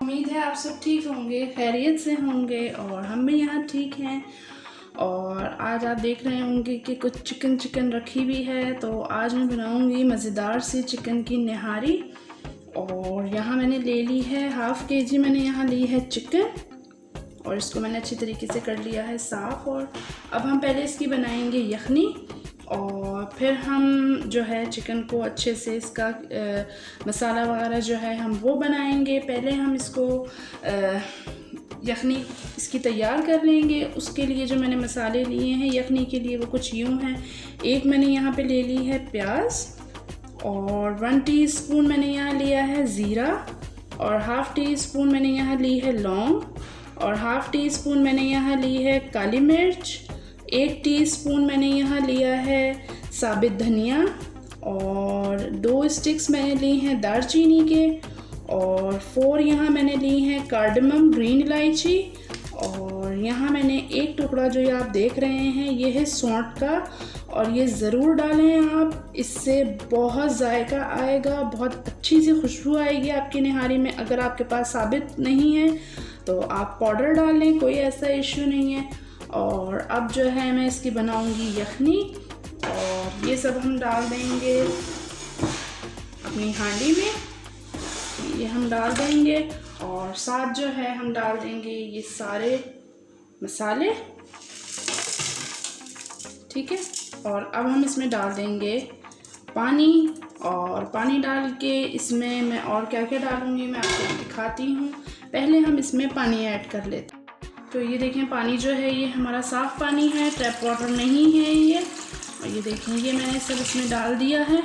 उम्मीद है आप सब ठीक होंगे, खैरियत से होंगे और हम भी यहाँ ठीक हैं। और आज आप देख रहे होंगे कि कुछ चिकन रखी हुई है, तो आज मैं बनाऊंगी मज़ेदार सी चिकन की निहारी। और यहाँ मैंने ले ली है हाफ़ केजी, मैंने यहाँ ली है चिकन और इसको मैंने अच्छी तरीके से कर लिया है साफ़। और अब हम पहले इसकी बनाएंगे यखनी और फिर हम जो है चिकन को अच्छे से इसका मसाला वगैरह जो है हम वो बनाएंगे। पहले हम इसको यखनी इसकी तैयार कर लेंगे। उसके लिए जो मैंने मसाले लिए हैं यखनी के लिए वो कुछ यूँ हैं। एक मैंने यहाँ पे ले ली है प्याज और 1 टीस्पून मैंने यहाँ लिया है ज़ीरा और हाफ़ टी स्पून मैंने यहाँ ली है लौंग और हाफ़ टी स्पून मैंने यहाँ ली है काली मिर्च। 1 टीस्पून मैंने यहाँ लिया है साबित धनिया और 2 स्टिक्स मैंने ली हैं दालचीनी के और 4 यहाँ मैंने ली हैं कार्डमम ग्रीन इलायची और यहाँ मैंने एक टुकड़ा जो ये आप देख रहे हैं ये है सौंठ का। और ये ज़रूर डालें आप, इससे बहुत जायका आएगा, बहुत अच्छी सी खुशबू आएगी आपकी निहारी में। अगर आपके पास साबित नहीं है तो आप पाउडर डाल लें, कोई ऐसा इशू नहीं है। और अब जो है मैं इसकी बनाऊंगी यखनी और ये सब हम डाल देंगे अपनी हांडी में, ये हम डाल देंगे और साथ जो है हम डाल देंगे ये सारे मसाले, ठीक है। और अब हम इसमें डाल देंगे पानी और पानी डाल के इसमें मैं और क्या क्या डालूँगी मैं आपको दिखाती हूँ। पहले हम इसमें पानी ऐड कर लेते हैं। तो ये देखें पानी जो है ये हमारा साफ़ पानी है, टैप वाटर नहीं है ये। और ये देखें ये मैंने सब इसमें डाल दिया है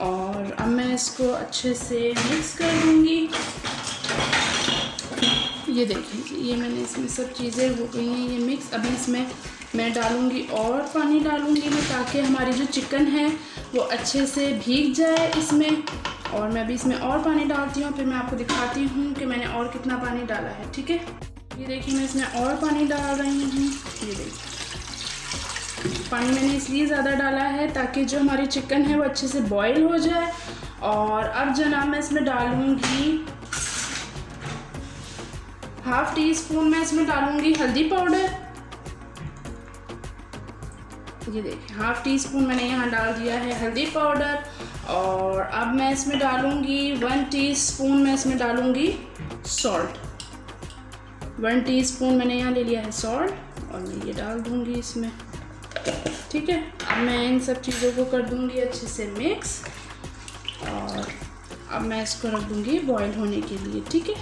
और अब मैं इसको अच्छे से मिक्स कर दूँगी। ये देखें ये मैंने इसमें सब चीज़ें हो गई हैं ये मिक्स। अभी इसमें मैं डालूँगी और पानी डालूँगी मैं ताकि हमारी जो चिकन है वो अच्छे से भीग जाए इसमें। और मैं अभी इसमें और पानी डालती हूँ, फिर मैं आपको दिखाती हूँ कि मैंने और कितना पानी डाला है, ठीक है। ये देखिए मैं इसमें और पानी डाल रही हूँ। ये देखिए पानी मैंने इसलिए ज़्यादा डाला है ताकि जो हमारी चिकन है वो अच्छे से बॉईल हो जाए। और अब जनाब मैं इसमें डालूँगी हाफ़ टी स्पून मैं इसमें डालूँगी हल्दी पाउडर। ये देखिए हाफ़ टी स्पून मैंने यहाँ डाल दिया है हल्दी पाउडर। और अब मैं इसमें डालूँगी 1 टीस्पून मैं इसमें डालूँगी सॉल्ट। 1 टीस्पून मैंने यहाँ ले लिया है सॉल्ट और मैं ये डाल दूँगी इसमें, ठीक है। अब मैं इन सब चीज़ों को कर दूँगी अच्छे से मिक्स और अब मैं इसको रख दूँगी बॉईल होने के लिए, ठीक है।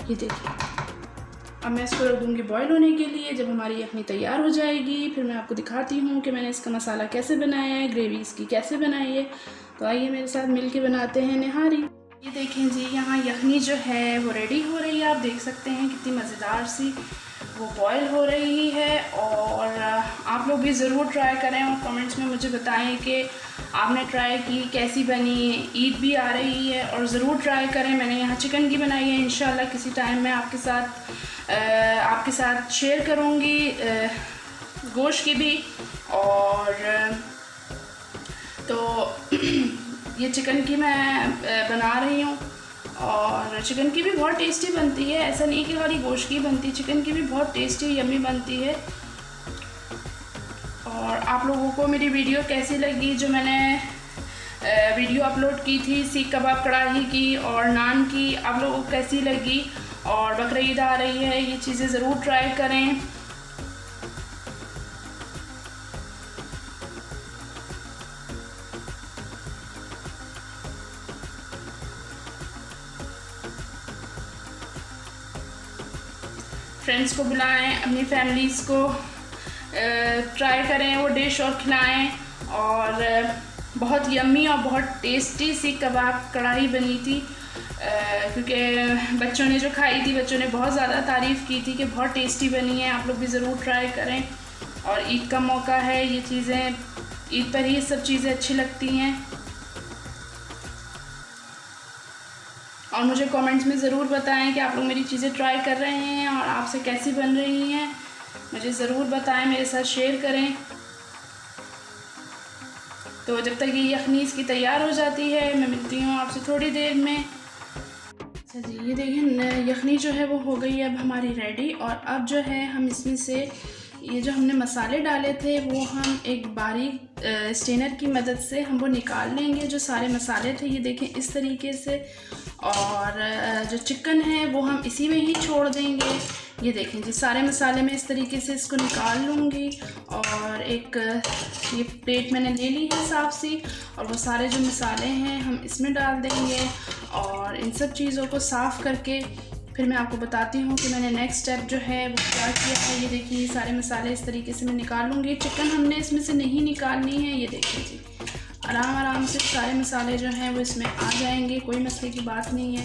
ये देखिए अब मैं इसको रख दूँगी बॉईल होने के लिए। जब हमारी यखनी तैयार हो जाएगी फिर मैं आपको दिखाती हूँ कि मैंने इसका मसाला कैसे बनाया है, ग्रेवी इसकी कैसे बनाई है। तो आइए मेरे साथ मिल के बनाते हैं निहारी। ये देखें जी यहाँ यखनी जो है वो रेडी हो रही है। आप देख सकते हैं कितनी मज़ेदार सी वो बॉईल हो रही है। और आप लोग भी ज़रूर ट्राई करें और कमेंट्स में मुझे बताएं कि आपने ट्राई की कैसी बनी। ईद भी आ रही है और ज़रूर ट्राई करें। मैंने यहाँ चिकन की बनाई है, इंशाल्लाह किसी टाइम मैं आपके साथ शेयर करूँगी गोश्त की भी। और तो ये चिकन की मैं बना रही हूँ और चिकन की भी बहुत टेस्टी बनती है। ऐसा नहीं कि खाली गोश्त की बनती, चिकन की भी बहुत टेस्टी यम्मी बनती है। और आप लोगों को मेरी वीडियो कैसी लगी, जो मैंने वीडियो अपलोड की थी सीख कबाब कढ़ाई की और नान की, आप लोगों को कैसी लगी। और बकरीद आ रही है, ये चीज़ें ज़रूर ट्राई करें। फ्रेंड्स को बुलाएं, अपनी फैमिलीज़ को ट्राई करें वो डिश और खिलाएं। और बहुत यम्मी और बहुत टेस्टी सी कबाब कढ़ाई बनी थी क्योंकि बच्चों ने जो खाई थी बच्चों ने बहुत ज़्यादा तारीफ़ की थी कि बहुत टेस्टी बनी है। आप लोग भी ज़रूर ट्राई करें। और ईद का मौका है, ये चीज़ें ईद पर ही सब चीज़ें अच्छी लगती हैं। और मुझे कमेंट्स में ज़रूर बताएं कि आप लोग मेरी चीज़ें ट्राई कर रहे हैं और आपसे कैसी बन रही हैं, मुझे ज़रूर बताएं, मेरे साथ शेयर करें। तो जब तक ये यखनी इसकी तैयार हो जाती है मैं मिलती हूँ आपसे थोड़ी देर में। अच्छा जी, ये देखिए यखनी जो है वो हो गई है अब हमारी रेडी। और अब जो है हम इसमें से ये जो हमने मसाले डाले थे वो हम एक बारीक स्ट्रेनर की मदद से हम वो निकाल लेंगे, जो सारे मसाले थे, ये देखें इस तरीके से। और जो चिकन है वो हम इसी में ही छोड़ देंगे। ये देखें जी, सारे मसाले मैं इस तरीके से इसको निकाल लूँगी। और एक ये प्लेट मैंने ले ली है साफ सी, और वो सारे जो मसाले हैं हम इसमें डाल देंगे। और इन सब चीज़ों को साफ़ करके फिर मैं आपको बताती हूँ कि मैंने नेक्स्ट स्टेप जो है वो क्या किया है। ये देखिए सारे मसाले इस तरीके से मैं निकाल लूँगी। चिकन हमने इसमें से नहीं निकालनी है। ये देखिए जी, आराम आराम से सारे मसाले जो हैं वो इसमें आ जाएंगे, कोई मसले की बात नहीं है।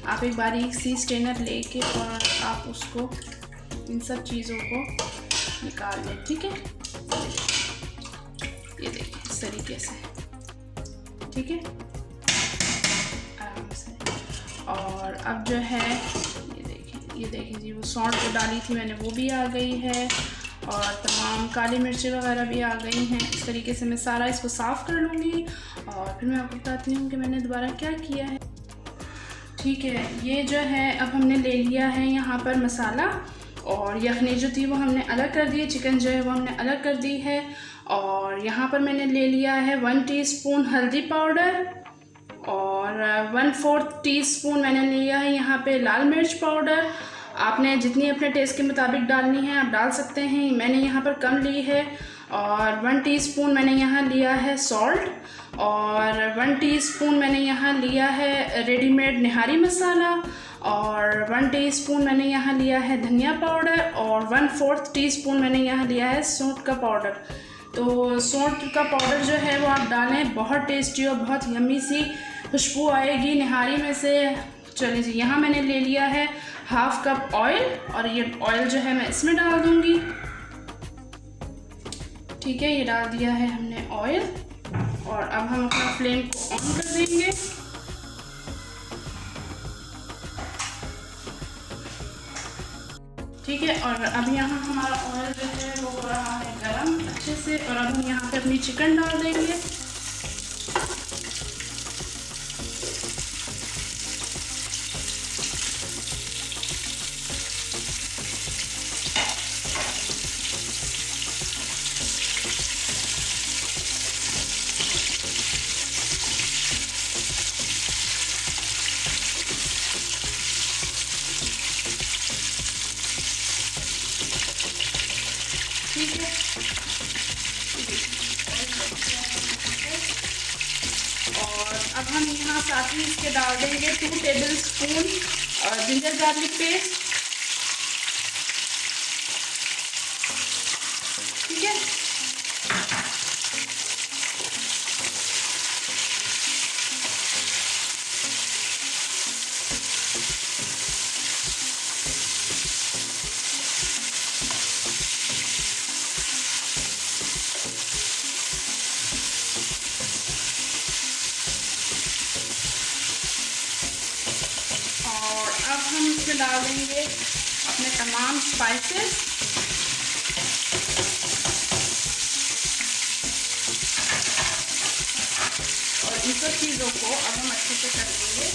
आप एक बारीक सी स्ट्रेनर लेके और आप उसको इन सब चीज़ों को निकाल लें, ठीक है। ये देखिए इस तरीके से, ठीक है, आराम से। और अब जो है ये देखिए जी, वो सौंठ जो डाली थी मैंने वो भी आ गई है, और तमाम काली मिर्ची वगैरह भी आ गई हैं। इस तरीके से मैं सारा इसको साफ़ कर लूँगी और फिर मैं आपको बताती हूँ कि मैंने दोबारा क्या किया है। ठीक है, ये जो है अब हमने ले लिया है यहाँ पर मसाला, और यखनी जो थी वो हमने अलग कर दी है, चिकन जो है वो हमने अलग कर दी है। और यहाँ पर मैंने ले लिया है 1 टीस्पून हल्दी पाउडर, और 1/4 टीस्पून मैंने लिया है यहाँ पे लाल मिर्च पाउडर। आपने जितनी अपने टेस्ट के मुताबिक डालनी है आप डाल सकते हैं, मैंने यहाँ पर कम ली है। और 1 टीस्पून मैंने यहाँ लिया है सॉल्ट, और 1 टीस्पून मैंने यहाँ लिया है रेडीमेड निहारी मसाला, और 1 टीस्पून मैंने यहाँ लिया है धनिया पाउडर, और 1/4 टीस्पून मैंने यहाँ लिया है सौंठ का पाउडर। तो सौंठ का पाउडर जो है वो आप डालें, बहुत टेस्टी और बहुत यम्मी सी खुशबू आएगी निहारी में से। चलिए जी, यहाँ मैंने ले लिया है 1/2 कप ऑयल, और ये ऑयल जो है मैं इसमें डाल दूँगी, ठीक है। ये डाल दिया है हमने ऑयल, और अब हम अपना फ्लेम को ऑन कर देंगे। ठीक है, और अब यहाँ हमारा ऑयल जो है वो हो रहा है गरम अच्छे से, और अब हम यहाँ पे अपनी चिकन डाल देंगे। ठीक है, और अब हम यहाँ साथ ही इसके डाल देंगे 2 टेबलस्पून जिंजर गार्लिक पेस्ट, ठीक है। और अब हम इसमें डाल देंगे अपने तमाम स्पाइसेस, और इन सब चीज़ों को अब हम अच्छे से कर देंगे।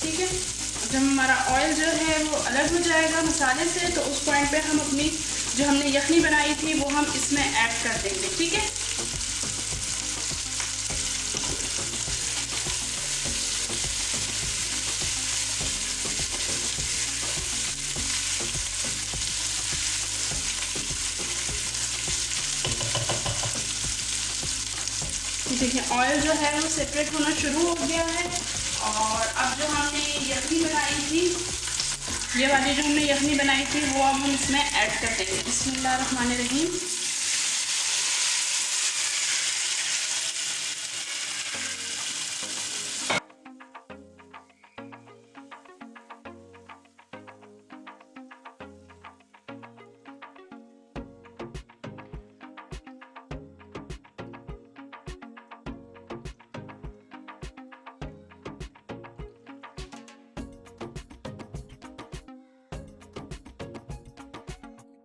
ठीक है, जब हमारा ऑयल जो है वो अलग हो जाएगा मसाले से, तो उस पॉइंट पे हम अपनी जो हमने यखनी बनाई थी वो हम इसमें ऐड कर देंगे, ठीक है। देखिए ऑयल जो है वो सेपरेट होना शुरू हो गया है, और अब जो हमने यखनी बनाई थी, ये वाली जो हमने यखनी बनाई थी वो अब हम इसमें ऐड कर देंगे। बिस्मिल्लाहिर्रहमानिर्रहीम।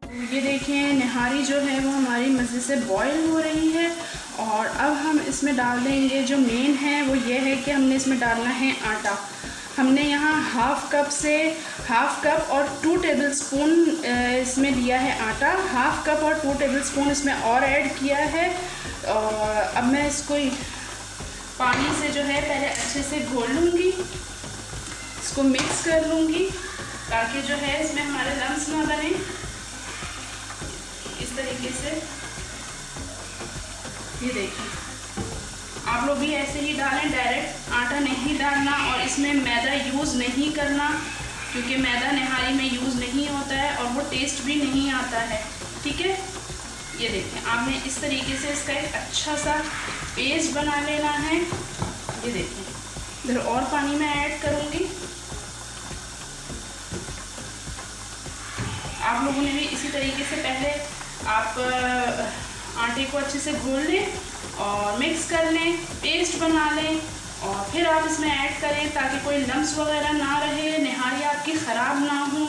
ये देखें निहारी जो है वो हमारी मज़े से बॉईल हो रही है। और अब हम इसमें डाल देंगे, जो मेन है वो ये है कि हमने इसमें डालना है आटा। हमने यहाँ हाफ़ कप और 2 टेबलस्पून इसमें लिया है आटा। हाफ़ कप और 2 टेबलस्पून इसमें और ऐड किया है। और अब मैं इसको पानी से जो है पहले अच्छे से घोल लूँगी, इसको मिक्स कर लूँगी ताकि जो है इसमें हमारे लम्स ना बने। इस तरीके से ये देखिए, आप लोग भी ऐसे ही डालें, डायरेक्ट आटा नहीं डालना। और इसमें मैदा यूज़ नहीं करना, क्योंकि मैदा निहारी में यूज़ नहीं होता है और वो टेस्ट भी नहीं आता है। ठीक है, ये देखें आपने इस तरीके से इसका एक अच्छा सा पेस्ट बना लेना है। ये देखें, इधर और पानी मैं ऐड करूँगी। आप लोगों ने भी इसी तरीके से पहले आप आटे को अच्छे से घोल लें और मिक्स कर लें, पेस्ट बना लें और फिर आप इसमें ऐड करें ताकि कोई लम्स वगैरह ना रहे, निहारी आपकी ख़राब ना हो।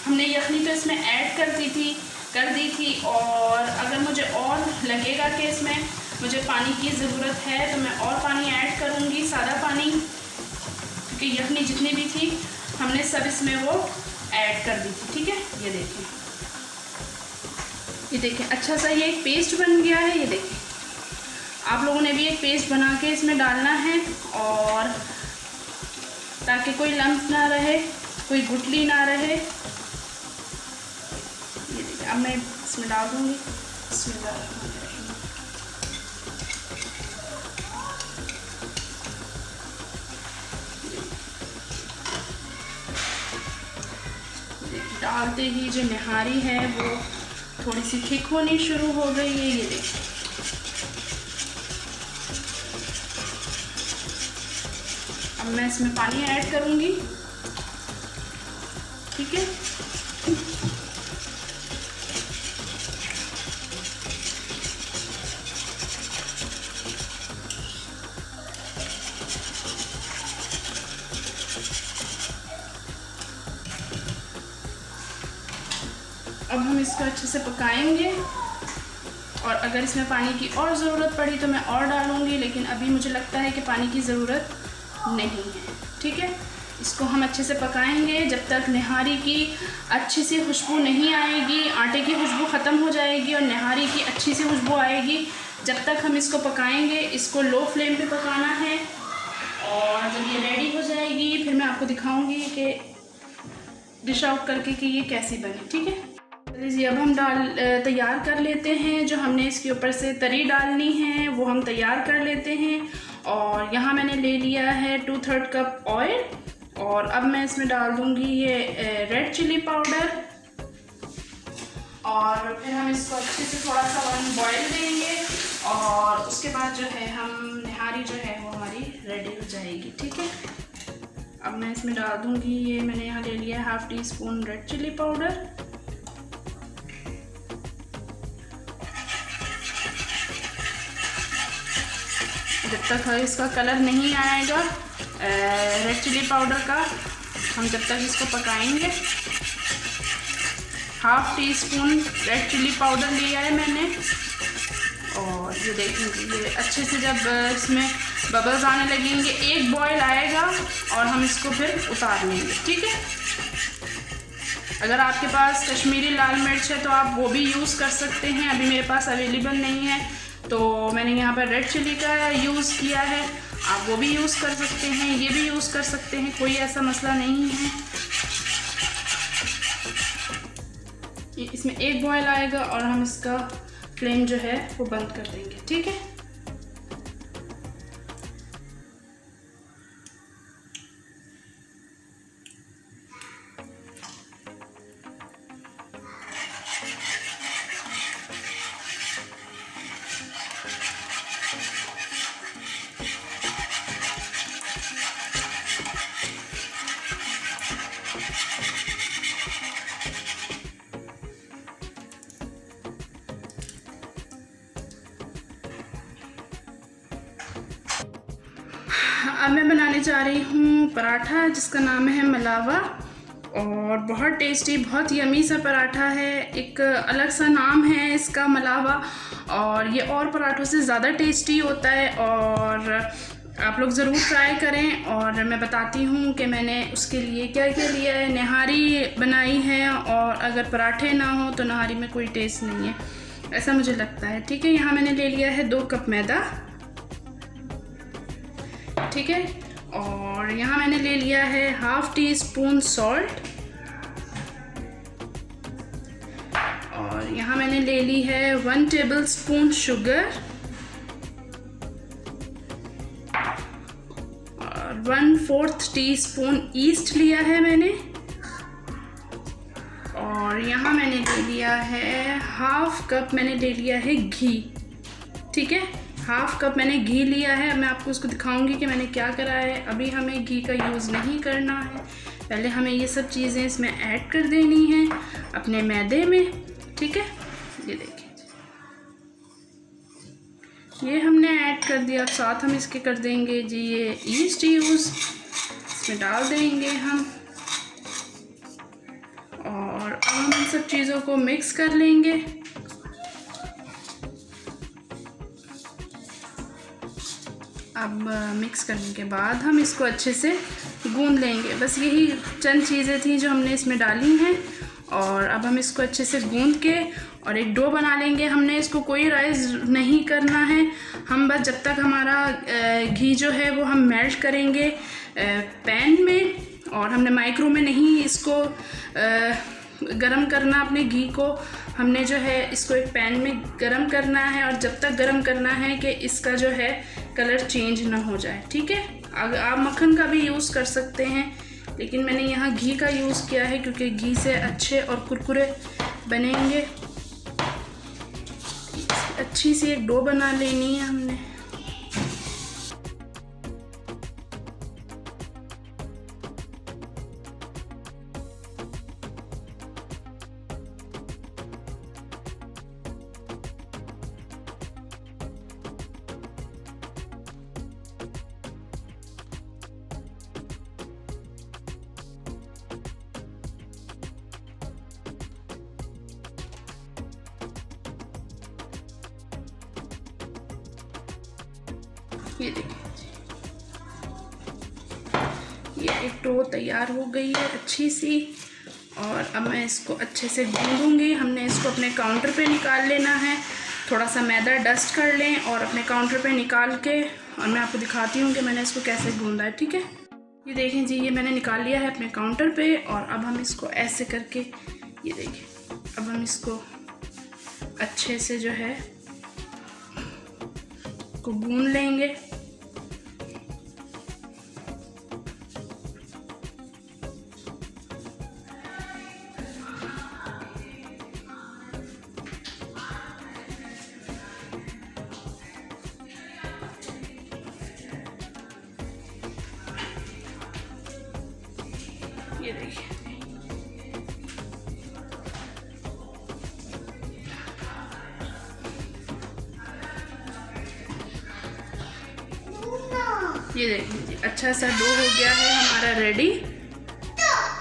हमने यखनी तो इसमें ऐड कर दी थी और अगर मुझे और लगेगा कि इसमें मुझे पानी की ज़रूरत है तो मैं और पानी ऐड करूँगी, सादा पानी, क्योंकि यखनी जितनी भी थी हमने सब इसमें वो ऐड कर दी थी। ठीक है, ये देखें अच्छा सा ये एक पेस्ट बन गया है। ये देखें, आप लोगों ने भी एक पेस्ट बना के इसमें डालना है और ताकि कोई लम्प ना रहे, कोई गुठली ना रहे। ये देखिए, अब मैं इसमें डाल दूँगी। डालते ही जो निहारी है वो थोड़ी सी थिक होनी शुरू हो गई है। ये देखिए, अब मैं इसमें पानी ऐड करूँगी। ठीक है, अब हम इसको अच्छे से पकाएंगे और अगर इसमें पानी की और ज़रूरत पड़ी तो मैं और डालूँगी, लेकिन अभी मुझे लगता है कि पानी की ज़रूरत नहीं है। ठीक है, इसको हम अच्छे से पकाएंगे जब तक निहारी की अच्छी सी खुशबू नहीं आएगी। आटे की खुशबू ख़त्म हो जाएगी और निहारी की अच्छी सी खुशबू आएगी। जब तक हम इसको पकाएंगे, इसको लो फ्लेम पे पकाना है और जब ये रेडी हो जाएगी फिर मैं आपको दिखाऊँगी कि डिश आउट करके कि ये कैसी बनी। ठीक है, लीजिए अब हम तैयार कर लेते हैं। जो हमने इसके ऊपर से तरी डालनी है वो हम तैयार कर लेते हैं। और यहाँ मैंने ले लिया है 2/3 कप ऑयल और अब मैं इसमें डाल दूँगी ये रेड चिली पाउडर और फिर हम इसको अच्छे से थोड़ा सा बॉईल देंगे और उसके बाद जो है हम निहारी जो है वो हमारी रेडी हो जाएगी। ठीक है, अब मैं इसमें डाल दूँगी ये मैंने यहाँ ले लिया है 1/2 टीस्पून रेड चिली पाउडर। जब तक इसका कलर नहीं आएगा रेड चिली पाउडर का, हम जब तक इसको पकाएंगे। 1/2 टीस्पून रेड चिली पाउडर लिया है मैंने और ये देखेंगे ये अच्छे से जब इसमें बबल्स आने लगेंगे, एक बॉईल आएगा और हम इसको फिर उतार लेंगे। ठीक है, अगर आपके पास कश्मीरी लाल मिर्च है तो आप वो भी यूज़ कर सकते हैं। अभी मेरे पास अवेलेबल नहीं है तो मैंने यहाँ पर रेड चिली का यूज़ किया है, आप वो भी यूज़ कर सकते हैं, ये भी यूज़ कर सकते हैं, कोई ऐसा मसला नहीं है। इसमें एक बॉयल आएगा और हम इसका फ्लेम जो है वो बंद कर देंगे। ठीक है, अब मैं बनाने जा रही हूँ पराठा जिसका नाम है मलावा, और बहुत टेस्टी, बहुत यमी सा पराठा है। एक अलग सा नाम है इसका मलावा, और ये और पराठों से ज़्यादा टेस्टी होता है, और आप लोग ज़रूर ट्राई करें। और मैं बताती हूँ कि मैंने उसके लिए क्या क्या लिया है। नहारी बनाई है, और अगर पराठे ना हो तो नहारी में कोई टेस्ट नहीं है, ऐसा मुझे लगता है। ठीक है, यहाँ मैंने ले लिया है 2 कप मैदा, ठीक है, और यहाँ मैंने ले लिया है ½ टीस्पून सॉल्ट, और यहाँ मैंने ले ली है 1 टेबलस्पून शुगर, और 1/4 टीस्पून ईस्ट लिया है मैंने, और यहाँ मैंने ले लिया है ½ कप मैंने ले लिया है घी। ठीक है, ½ कप मैंने घी लिया है। मैं आपको उसको दिखाऊंगी कि मैंने क्या करा है। अभी हमें घी का यूज़ नहीं करना है, पहले हमें ये सब चीज़ें इसमें ऐड कर देनी है अपने मैदे में। ठीक है, ये देखिए, ये हमने ऐड कर दिया। साथ हम इसके कर देंगे जी ये ईस्ट यूज़, इसमें डाल देंगे हम, और अब हम इन सब चीज़ों को मिक्स कर लेंगे। अब मिक्स करने के बाद हम इसको अच्छे से गूंद लेंगे। बस यही चंद चीज़ें थी जो हमने इसमें डाली हैं, और अब हम इसको अच्छे से गूंद के और एक डो बना लेंगे। हमने इसको कोई राइस नहीं करना है, हम बस जब तक हमारा घी जो है वो हम मेल्ट करेंगे पैन में, और हमने माइक्रो में नहीं इसको गरम करना अपने घी को। हमने जो है इसको एक पैन में गरम करना है, और जब तक गरम करना है कि इसका जो है कलर चेंज ना हो जाए। ठीक है, अगर आप मक्खन का भी यूज़ कर सकते हैं, लेकिन मैंने यहाँ घी का यूज़ किया है क्योंकि घी से अच्छे और कुरकुरे बनेंगे। अच्छी सी एक डो बना लेनी है हमने। ये देखिए, ये एक डो तैयार हो गई है अच्छी सी, और अब मैं इसको अच्छे से गूंदूंगी। हमने इसको अपने काउंटर पे निकाल लेना है, थोड़ा सा मैदा डस्ट कर लें और अपने काउंटर पे निकाल के, और मैं आपको दिखाती हूँ कि मैंने इसको कैसे गूंदा है। ठीक है, ये देखें जी, ये मैंने निकाल लिया है अपने काउंटर पे, और अब हम इसको ऐसे करके, ये देखिए, अब हम इसको अच्छे से जो है को गूंद लेंगे। ये देखिए, ये देखिए, अच्छा सा डो हो गया है हमारा रेडी,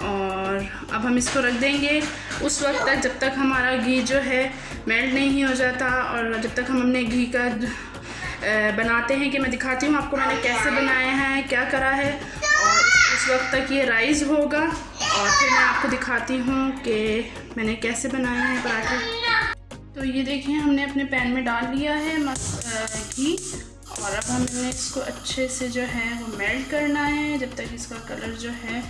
और अब हम इसको रख देंगे उस वक्त तक जब तक हमारा घी जो है मेल्ट नहीं हो जाता, और जब तक हम अपने घी का बनाते हैं कि मैं दिखाती हूँ आपको मैंने कैसे बनाया है, क्या करा है, और उस वक्त तक ये राइस होगा, और फिर मैं आपको दिखाती हूँ कि मैंने कैसे बनाया है पराठे। तो ये देखिए, हमने अपने पैन में डाल लिया है घी, और अब हमने इसको अच्छे से जो है वो मेल्ट करना है जब तक इसका कलर जो है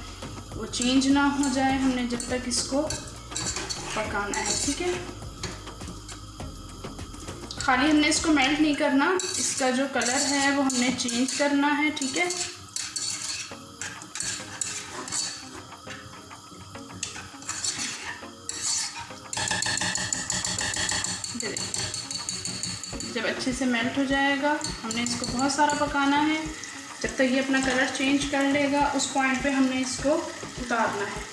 वो चेंज ना हो जाए। हमने जब तक इसको पकाना है। ठीक है, खाली हमने इसको मेल्ट नहीं करना, इसका जो कलर है वो हमने चेंज करना है। ठीक है, जब अच्छे से मेल्ट हो जाएगा, हमने इसको बहुत सारा पकाना है जब तक ये अपना कलर चेंज कर लेगा। उस पॉइंट पे हमने इसको उतारना है।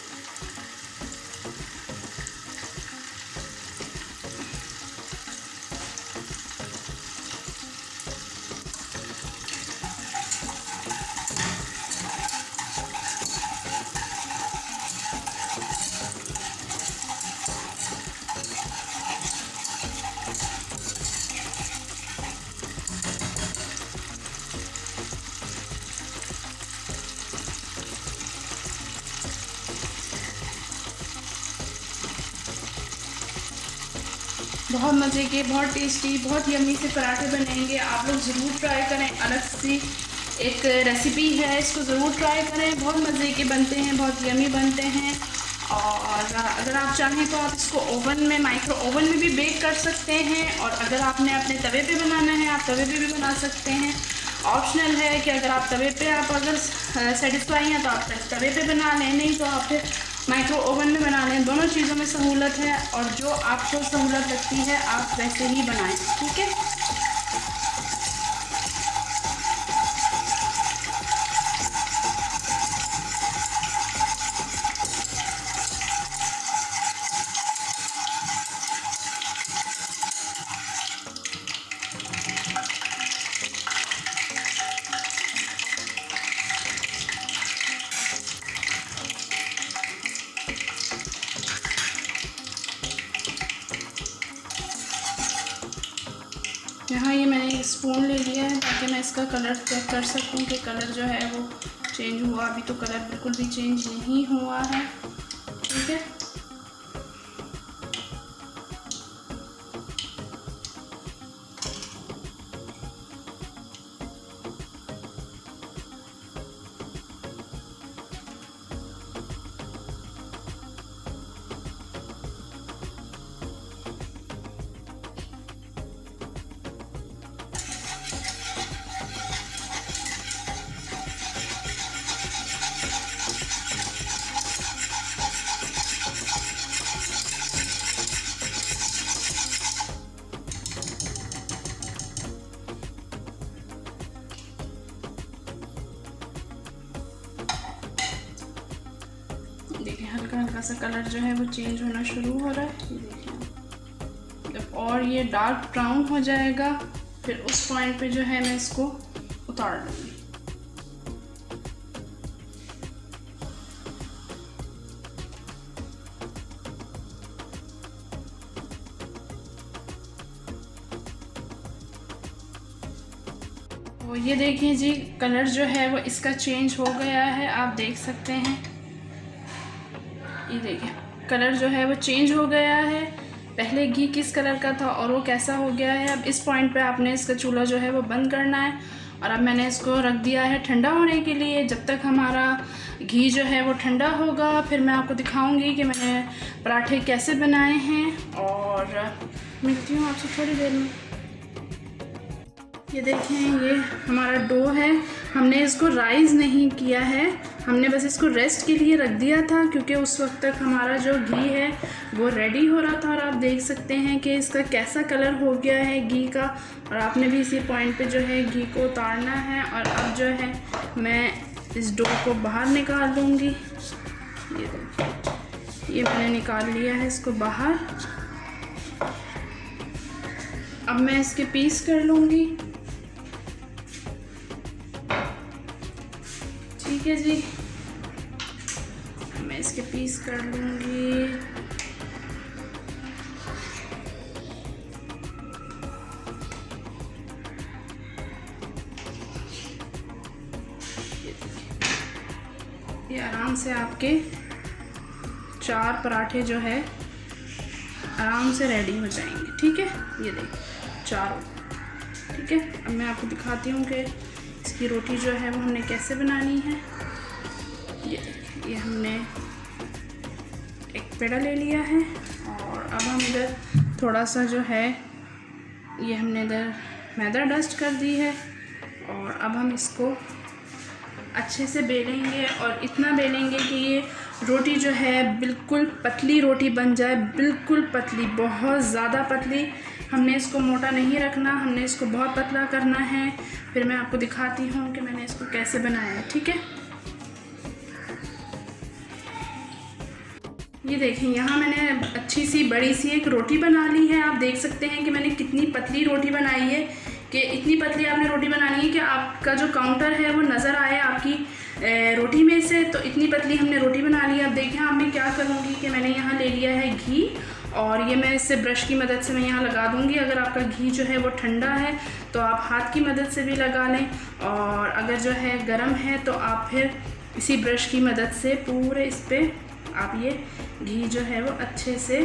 बहुत मज़े के, बहुत टेस्टी, बहुत यम्मी से पराठे बनेंगे। आप लोग ज़रूर ट्राई करें। अलग सी एक रेसिपी है, इसको ज़रूर ट्राई करें। बहुत मज़े के बनते हैं, बहुत यम्मी बनते हैं। और अगर आप चाहें तो आप इसको ओवन में, माइक्रो ओवन में भी बेक कर सकते हैं। और अगर आपने अपने तवे पे बनाना है, आप तवे पे भी बना सकते हैं। ऑप्शनल है कि अगर आप तवे पे आप अगर सेटिस्फाई हैं तो आप तवे पे बना लें, नहीं तो आप फिर माइक्रो ओवन में बना लें। दोनों चीज़ों में सहूलत है, और जो आपको सहूलत लगती है आप वैसे ही बनाएं, ठीक है। यहाँ ये मैंने एक स्पून ले लिया है ताकि मैं इसका कलर चेक कर सकूँ कि कलर जो है वो चेंज हुआ। अभी तो कलर बिल्कुल भी चेंज नहीं हुआ है, ठीक है। देखिए हल्का हल्का सा कलर जो है वो चेंज होना शुरू हो रहा है, ये देखिए। जब और ये डार्क ब्राउन हो जाएगा, फिर उस पॉइंट पे जो है मैं इसको उतार लूँगी। तो ये देखिए जी, कलर जो है वो इसका चेंज हो गया है, आप देख सकते हैं। ये देखिए कलर जो है वो चेंज हो गया है। पहले घी किस कलर का था और वो कैसा हो गया है। अब इस पॉइंट पे आपने इसका चूल्हा जो है वो बंद करना है। और अब मैंने इसको रख दिया है ठंडा होने के लिए। जब तक हमारा घी जो है वो ठंडा होगा, फिर मैं आपको दिखाऊंगी कि मैंने पराठे कैसे बनाए हैं। और मिलती हूँ आपसे थोड़ी देर में। ये देखें, ये हमारा डो है। हमने इसको राइज़ नहीं किया है, हमने बस इसको रेस्ट के लिए रख दिया था, क्योंकि उस वक्त तक हमारा जो घी है वो रेडी हो रहा था। और आप देख सकते हैं कि इसका कैसा कलर हो गया है घी का। और आपने भी इसी पॉइंट पे जो है घी को उतारना है। और अब जो है मैं इस डो को बाहर निकाल लूँगी। ये मैंने निकाल लिया है इसको बाहर। अब मैं इसके पीस कर लूँगी, ठीक है जी। मैं इसके पीस कर लूँगी। ये आराम से आपके 4 पराठे जो है आराम से रेडी हो जाएंगे, ठीक है। ये देखिए 4, ठीक है। अब मैं आपको दिखाती हूँ कि इसकी रोटी जो है वो हमने कैसे बनानी है। ये देखिए, ये हमने एक पेड़ा ले लिया है। और अब हम इधर थोड़ा सा जो है ये हमने इधर मैदा डस्ट कर दी है। और अब हम इसको अच्छे से बेलेंगे, और इतना बेलेंगे कि ये रोटी जो है बिल्कुल पतली रोटी बन जाए, बिल्कुल पतली, बहुत ज़्यादा पतली। हमने इसको मोटा नहीं रखना, हमने इसको बहुत पतला करना है। फिर मैं आपको दिखाती हूँ कि मैंने इसको कैसे बनाया है, ठीक है। ये देखें, यहाँ मैंने अच्छी सी बड़ी सी एक रोटी बना ली है। आप देख सकते हैं कि मैंने कितनी पतली रोटी बनाई है, कि इतनी पतली आपने रोटी बनानी है कि आपका जो काउंटर है वो नज़र आए आपकी रोटी में से। तो इतनी पतली हमने रोटी बना ली है। अब देखें, अब मैं क्या करूँगी कि मैंने यहाँ ले लिया है घी, और ये मैं इससे ब्रश की मदद से मैं यहाँ लगा दूँगी। अगर आपका घी जो है वो ठंडा है तो आप हाथ की मदद से भी लगा लें, और अगर जो है गर्म है तो आप फिर इसी ब्रश की मदद से पूरे इस पर आप ये घी जो है वो अच्छे से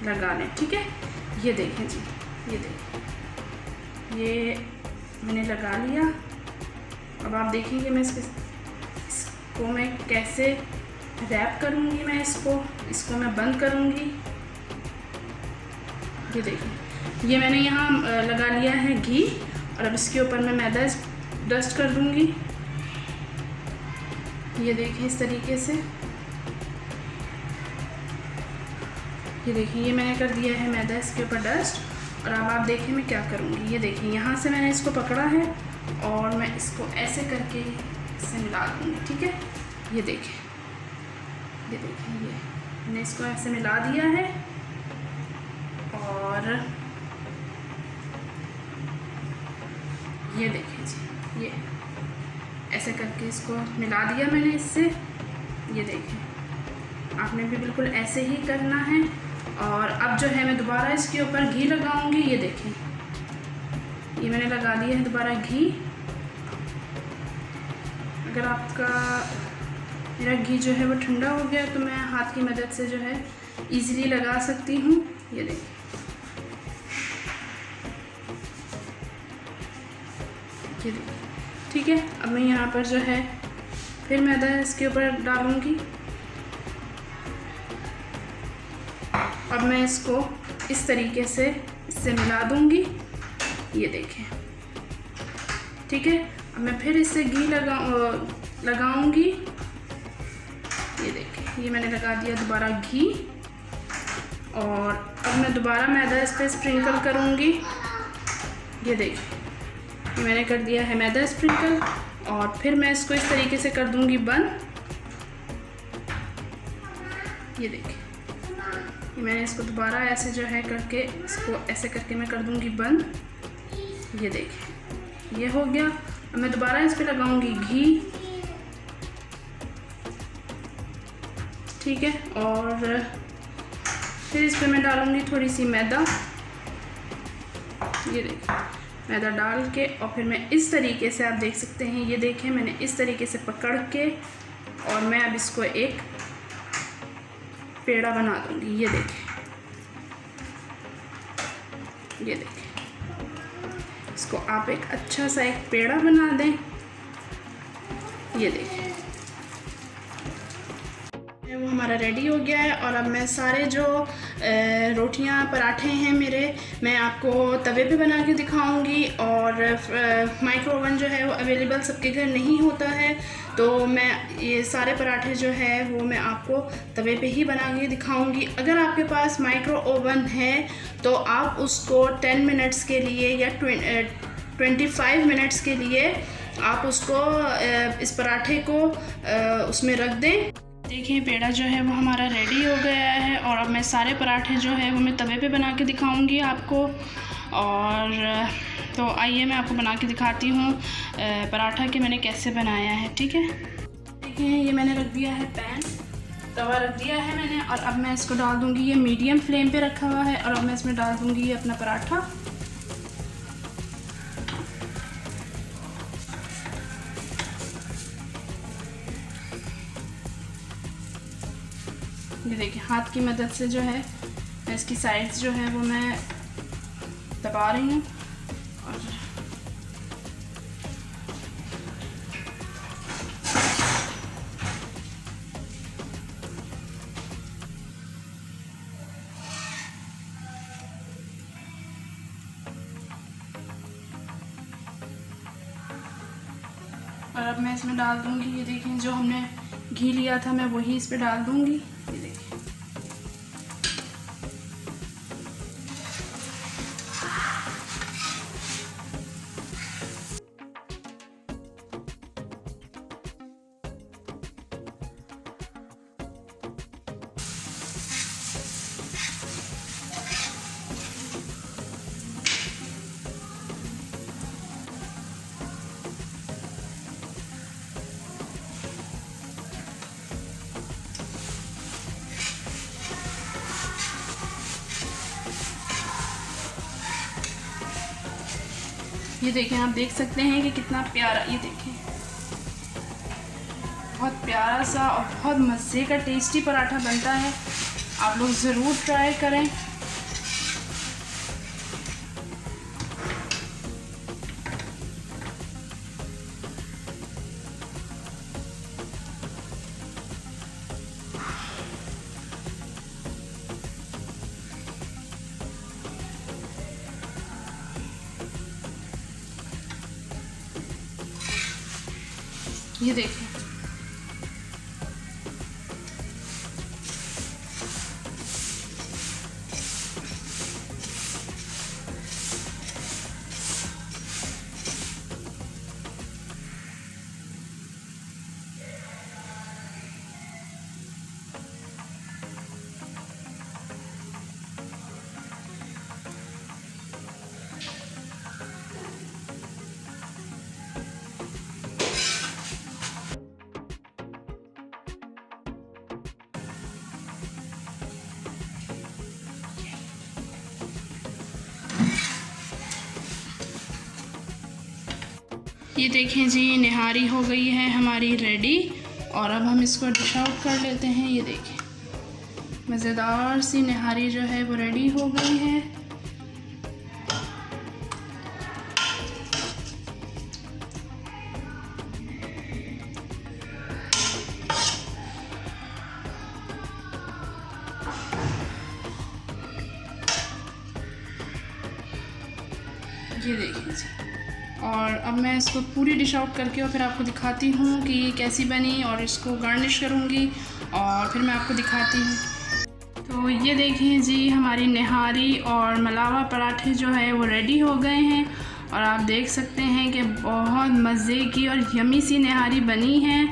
लगा लें, ठीक है। ये देखें जी, ये देखें, ये मैंने लगा लिया। अब आप देखेंगे मैं इसको मैं कैसे रैप करूँगी। मैं इसको मैं बंद करूँगी। ये देखिए, ये मैंने यहाँ लगा लिया है घी, और अब इसके ऊपर मैं मैदा डस्ट कर दूँगी। ये देखिए इस तरीके से, ये देखिए ये मैंने कर दिया है मैदा इसके ऊपर डस्ट। और अब आप देखिए मैं क्या करूँगी। ये देखिए यहाँ से मैंने इसको पकड़ा है और मैं इसको ऐसे करके इससे मिला दूँगी। ठीक है, ये देखिए, ये देखिए, ये मैंने इसको ऐसे मिला दिया है। और ये देखिए जी, ये ऐसे करके इसको मिला दिया मैंने इससे। ये देखिए, आपने भी बिल्कुल ऐसे ही करना है। और अब जो है मैं दोबारा इसके ऊपर घी लगाऊंगी। ये देखें, ये मैंने लगा दिया है दोबारा घी। अगर आपका मेरा घी जो है वो ठंडा हो गया तो मैं हाथ की मदद से जो है इजीली लगा सकती हूँ। ये देखिए, ये देखिए, ठीक है। अब मैं यहाँ पर जो है फिर मैदा इसके ऊपर डालूँगी। अब मैं इसको इस तरीके से इससे मिला दूँगी। ये देखें, ठीक है। अब मैं फिर इससे घी लगाऊँगी। ये देखें, ये मैंने लगा दिया दोबारा घी। और अब मैं दोबारा मैदा इस पर स्प्रिंकल करूँगी। ये देखिए, ये मैंने कर दिया है मैदा स्प्रिंकल। और फिर मैं इसको इस तरीके से कर दूँगी बंद। ये देखिए, ये मैंने इसको दोबारा ऐसे जो है करके इसको ऐसे करके मैं कर दूँगी बंद। ये देखिए, ये हो गया। अब मैं दोबारा इस पर लगाऊँगी घी। ठीक है, और फिर इस पर मैं डालूँगी थोड़ी सी मैदा। ये देखिए, मैदा डाल के और फिर मैं इस तरीके से, आप देख सकते हैं, ये देखें मैंने इस तरीके से पकड़ के और मैं अब इसको एक पेड़ा बना दूँगी। ये देखें, ये देखें, इसको आप एक अच्छा सा एक पेड़ा बना दें। ये देखें, वो हमारा रेडी हो गया है। और अब मैं सारे जो रोटियां पराठे हैं मेरे, मैं आपको तवे पे बना के दिखाऊंगी। और माइक्रो ओवन जो है वो अवेलेबल सबके घर नहीं होता है, तो मैं ये सारे पराठे जो है वो मैं आपको तवे पे ही बना के दिखाऊंगी। अगर आपके पास माइक्रो ओवन है तो आप उसको 10 मिनट्स के लिए या 25 मिनट्स के लिए आप उसको इस पराठे को उसमें रख दें। देखिए, पेड़ा जो है वो हमारा रेडी हो गया है। और अब मैं सारे पराठे जो है वो मैं तवे पे बना के दिखाऊंगी आपको। और तो आइए मैं आपको बना के दिखाती हूँ पराठा कि मैंने कैसे बनाया है। ठीक है, देखिए ये मैंने रख दिया है पैन, तवा रख दिया है मैंने। और अब मैं इसको डाल दूँगी, ये मीडियम फ्लेम पे रखा हुआ है। और अब मैं इसमें डाल दूँगी ये अपना पराठा। ये देखिए, हाथ की मदद से जो है मैं इसकी साइड्स जो है वो मैं दबा रही हूँ। और अब मैं इसमें डाल दूँगी, ये देखें जो हमने घी लिया था मैं वही इस पे डाल दूँगी। ये देखिए, ये देखें, आप देख सकते हैं कि कितना प्यारा, ये देखें बहुत प्यारा सा और बहुत मज़े का टेस्टी पराठा बनता है। आप लोग ज़रूर ट्राई करें। ये देखिए, ये देखें जी, निहारी हो गई है हमारी रेडी। और अब हम इसको डिश आउट कर लेते हैं। ये देखें, मज़ेदार सी निहारी जो है वो रेडी हो गई है। ये देखिए जी, और अब मैं इसको पूरी डिश आउट करके और फिर आपको दिखाती हूँ कि ये कैसी बनी, और इसको गार्निश करूँगी और फिर मैं आपको दिखाती हूँ। तो ये देखिए जी, हमारी निहारी और मलावा पराठे जो है वो रेडी हो गए हैं। और आप देख सकते हैं कि बहुत मज़े की और यमी सी निहारी बनी है।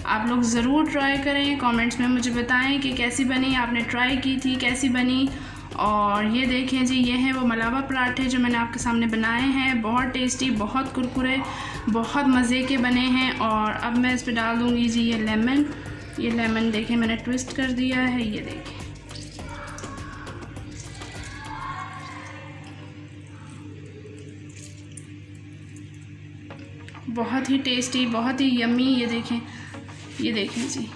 आप लोग ज़रूर ट्राई करें, कमेंट्स में मुझे बताएं कि कैसी बनी, आपने ट्राई की थी कैसी बनी। और ये देखें जी, ये हैं वो मलावा पराठे जो मैंने आपके सामने बनाए हैं। बहुत टेस्टी, बहुत कुरकुरे, बहुत मज़े के बने हैं। और अब मैं इस पर डाल दूँगी जी ये लेमन। ये लेमन देखें मैंने ट्विस्ट कर दिया है। ये देखें, बहुत ही टेस्टी, बहुत ही यम्मी। ये देखें, ये देखें जी,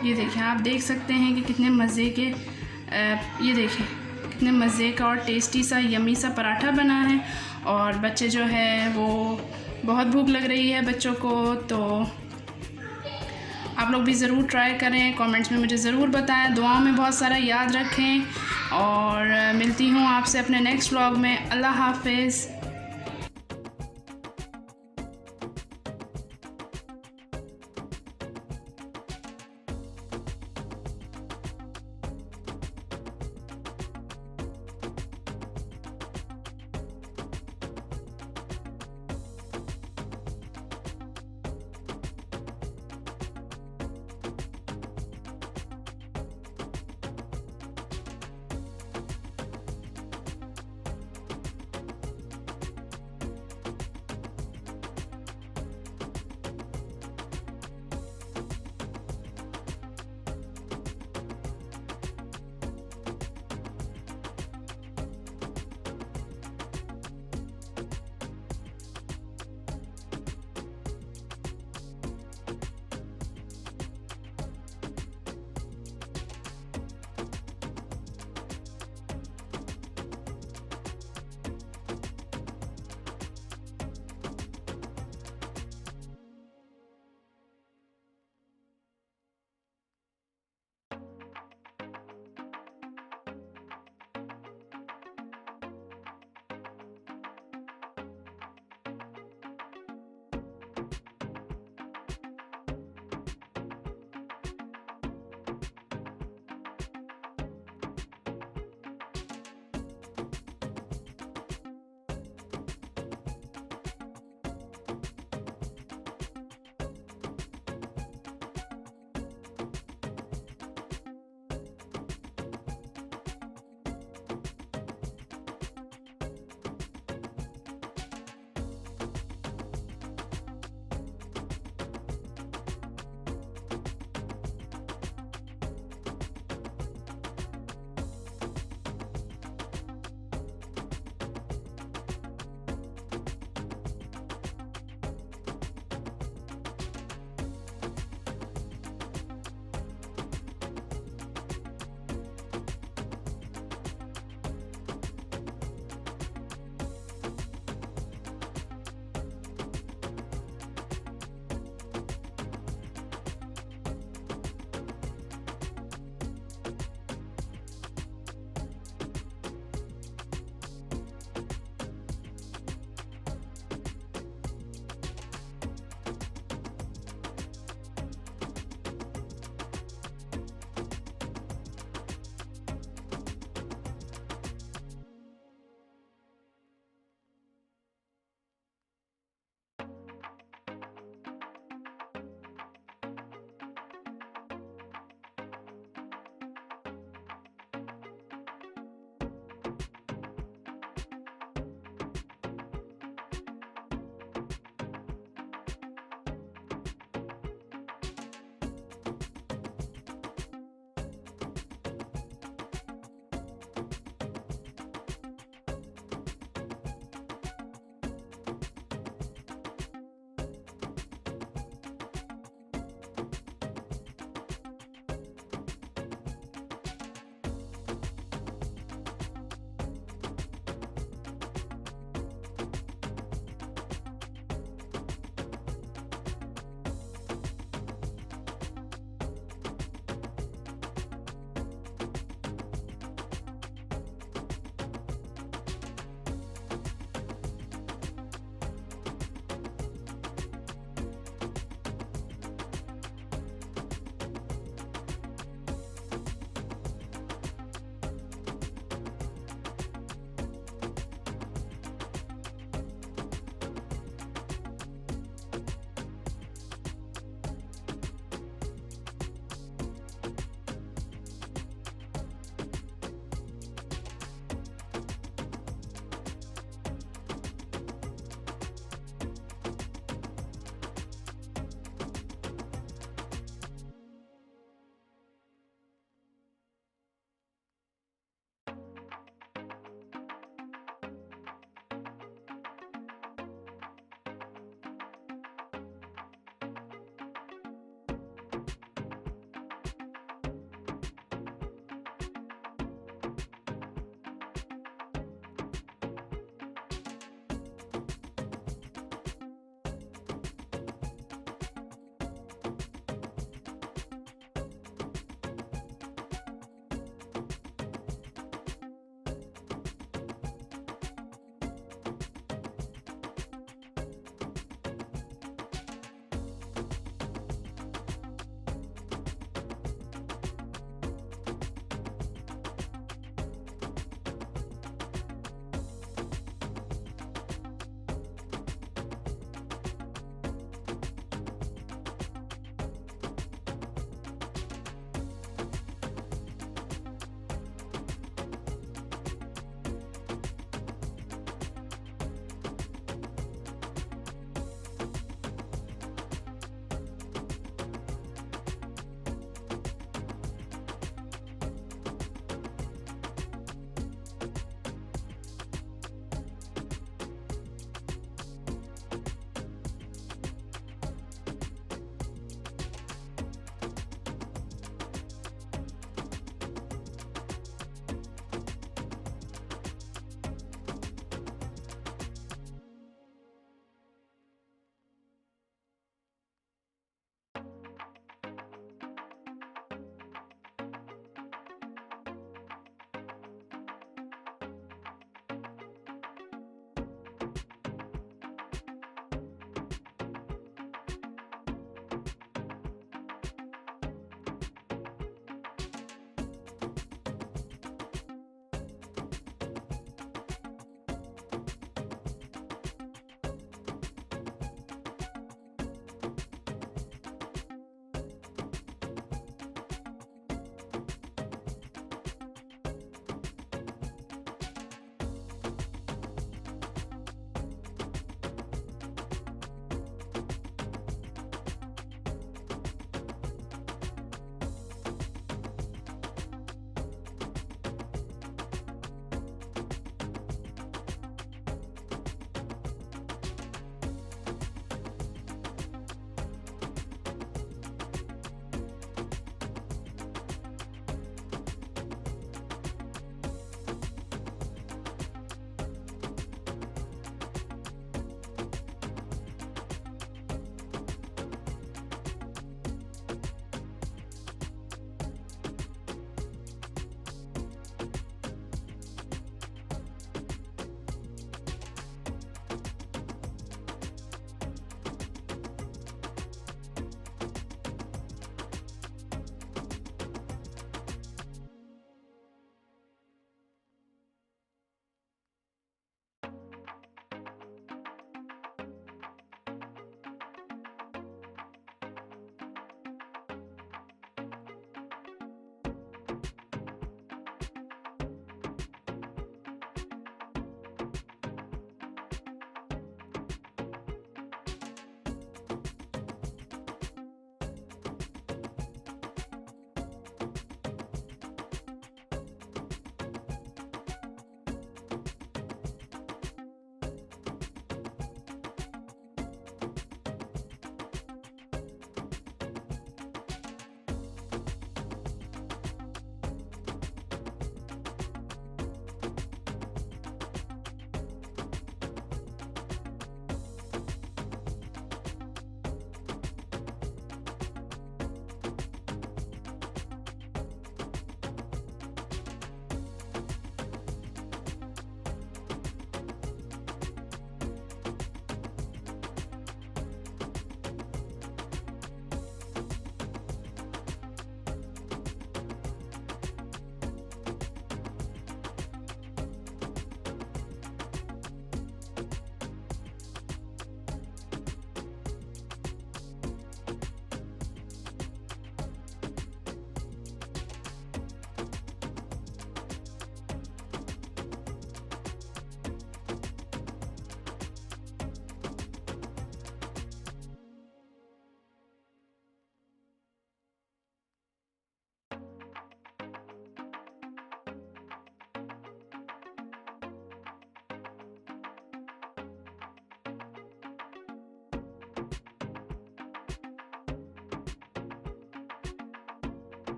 ये देखें, आप देख सकते हैं कि कितने मज़े के ये देखें कितने मज़े का और टेस्टी सा यमी सा पराठा बना है। और बच्चे जो है वो बहुत भूख लग रही है बच्चों को, तो आप लोग भी ज़रूर ट्राई करें, कमेंट्स में मुझे ज़रूर बताएं। दुआओं में बहुत सारा याद रखें और मिलती हूँ आपसे अपने नेक्स्ट व्लॉग में। अल्लाह हाफ़िज़।